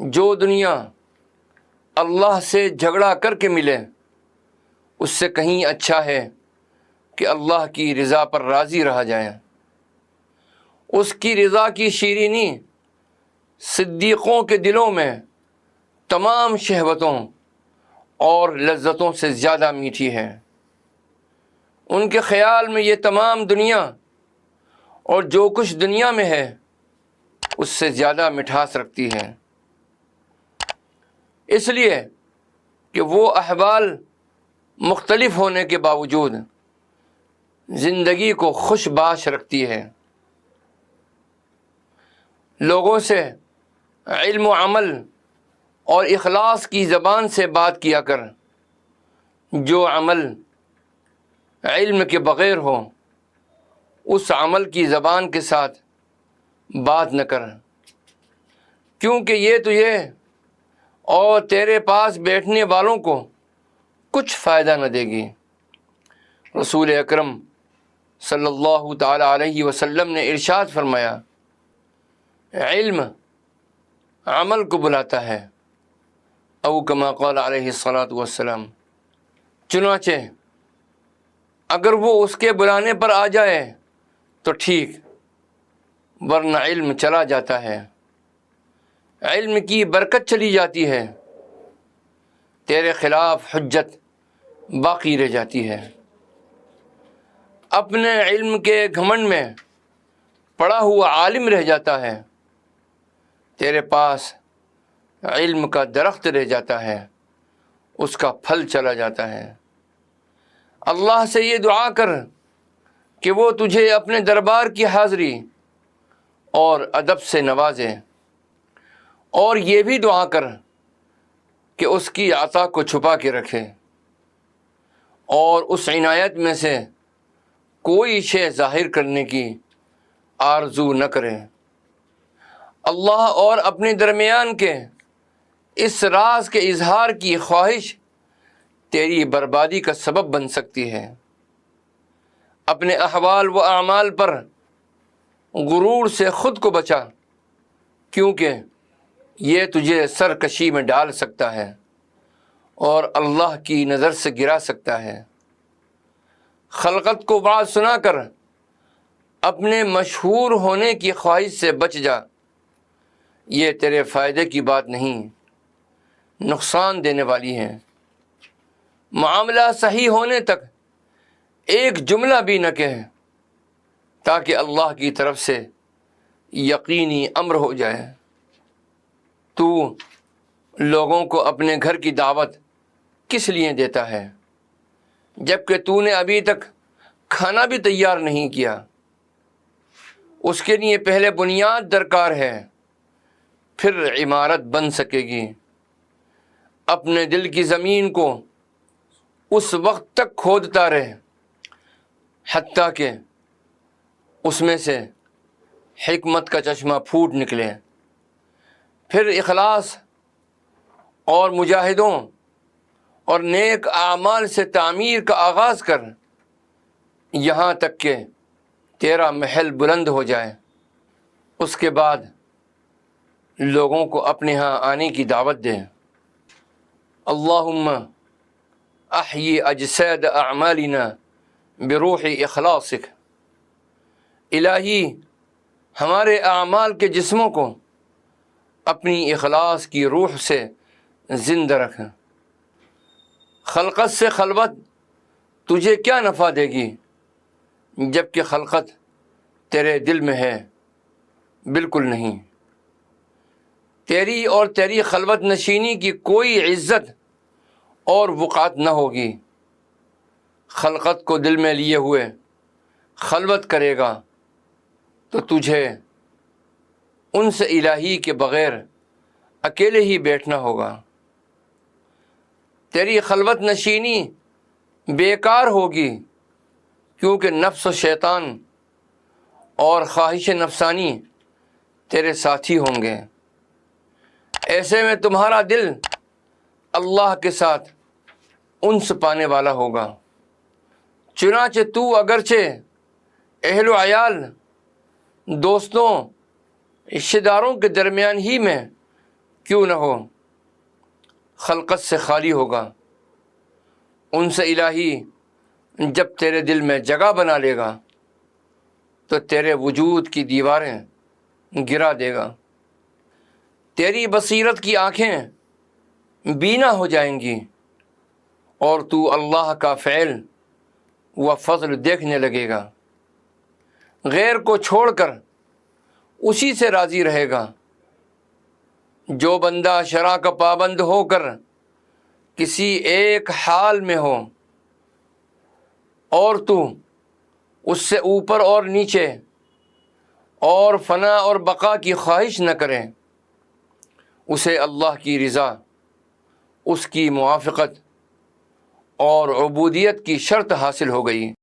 جو دنیا اللہ سے جھگڑا کر کے ملے اس سے کہیں اچھا ہے کہ اللہ کی رضا پر راضی رہا جائے۔ اس کی رضا کی شیرینی صدیقوں کے دلوں میں تمام شہوتوں اور لذتوں سے زیادہ میٹھی ہے۔ ان کے خیال میں یہ تمام دنیا اور جو کچھ دنیا میں ہے اس سے زیادہ مٹھاس رکھتی ہے، اس لیے کہ وہ احوال مختلف ہونے کے باوجود زندگی کو خوش باش رکھتی ہے۔ لوگوں سے علم و عمل اور اخلاص کی زبان سے بات کیا کر، جو عمل علم کے بغیر ہو اس عمل کی زبان کے ساتھ بات نہ کر، کیونکہ یہ تجھے اور تیرے پاس بیٹھنے والوں کو کچھ فائدہ نہ دے گی۔ رسول اکرم صلی اللہ تعالی علیہ وسلم نے ارشاد فرمایا، علم عمل کو بلاتا ہے، او کما قال علیہ الصلاۃ والسلام۔ چنانچہ اگر وہ اس کے بلانے پر آ جائے تو ٹھیک، ورنہ علم چلا جاتا ہے، علم کی برکت چلی جاتی ہے، تیرے خلاف حجت باقی رہ جاتی ہے۔ اپنے علم کے گھمنڈ میں پڑا ہوا عالم رہ جاتا ہے، تیرے پاس علم کا درخت رہ جاتا ہے، اس کا پھل چلا جاتا ہے۔ اللہ سے یہ دعا کر کہ وہ تجھے اپنے دربار کی حاضری اور ادب سے نوازے، اور یہ بھی دعا کر کہ اس کی عطا کو چھپا کے رکھے اور اس عنایت میں سے کوئی شے ظاہر کرنے کی آرزو نہ کرے۔ اللہ اور اپنے درمیان کے اس راز کے اظہار کی خواہش تیری بربادی کا سبب بن سکتی ہے۔ اپنے احوال و اعمال پر غرور سے خود کو بچا، کیونکہ یہ تجھے سرکشی میں ڈال سکتا ہے اور اللہ کی نظر سے گرا سکتا ہے۔ خلقت کو وعظ سنا کر اپنے مشہور ہونے کی خواہش سے بچ جا، یہ تیرے فائدے کی بات نہیں، نقصان دینے والی ہے۔ معاملہ صحیح ہونے تک ایک جملہ بھی نہ کہے تاکہ اللہ کی طرف سے یقینی امر ہو جائے۔ تو لوگوں کو اپنے گھر کی دعوت کس لیے دیتا ہے جبکہ تو نے ابھی تک کھانا بھی تیار نہیں کیا؟ اس کے لیے پہلے بنیاد درکار ہے، پھر عمارت بن سکے گی۔ اپنے دل کی زمین کو اس وقت تک کھودتا رہے حتیٰ کہ اس میں سے حکمت کا چشمہ پھوٹ نکلے، پھر اخلاص اور مجاہدوں اور نیک اعمال سے تعمیر کا آغاز کر، یہاں تک کہ تیرا محل بلند ہو جائے۔ اس کے بعد لوگوں کو اپنے ہاں آنے کی دعوت دے۔ اللہم احیی اجساد اعمالنا بروح اخلاصک۔ الہی ہمارے اعمال کے جسموں کو اپنی اخلاص کی روح سے زندہ رکھ۔ خلقت سے خلوت تجھے کیا نفع دے گی جبکہ خلقت تیرے دل میں ہے؟ بالکل نہیں۔ تیری اور تیری خلوت نشینی کی کوئی عزت اور وقعت نہ ہوگی۔ خلقت کو دل میں لیے ہوئے خلوت کرے گا تو تجھے ان سے الہی کے بغیر اکیلے ہی بیٹھنا ہوگا۔ تیری خلوت نشینی بیکار ہوگی، کیونکہ نفس و شیطان اور خواہش نفسانی تیرے ساتھی ہوں گے۔ ایسے میں تمہارا دل اللہ کے ساتھ انس پانے والا ہوگا۔ چنانچہ تو اگرچہ اہل و عیال، دوستوں، رشتہ داروں کے درمیان ہی میں کیوں نہ ہو خلقت سے خالی ہوگا، ان سے الہی جب تیرے دل میں جگہ بنا لے گا تو تیرے وجود کی دیواریں گرا دے گا، تیری بصیرت کی آنکھیں بینا ہو جائیں گی اور تو اللہ کا فعل و فضل دیکھنے لگے گا، غیر کو چھوڑ کر اسی سے راضی رہے گا۔ جو بندہ شرع کا پابند ہو کر کسی ایک حال میں ہو اور تو اس سے اوپر اور نیچے اور فنا اور بقا کی خواہش نہ کرے، اسے اللہ کی رضا، اس کی موافقت اور عبودیت کی شرط حاصل ہو گئی۔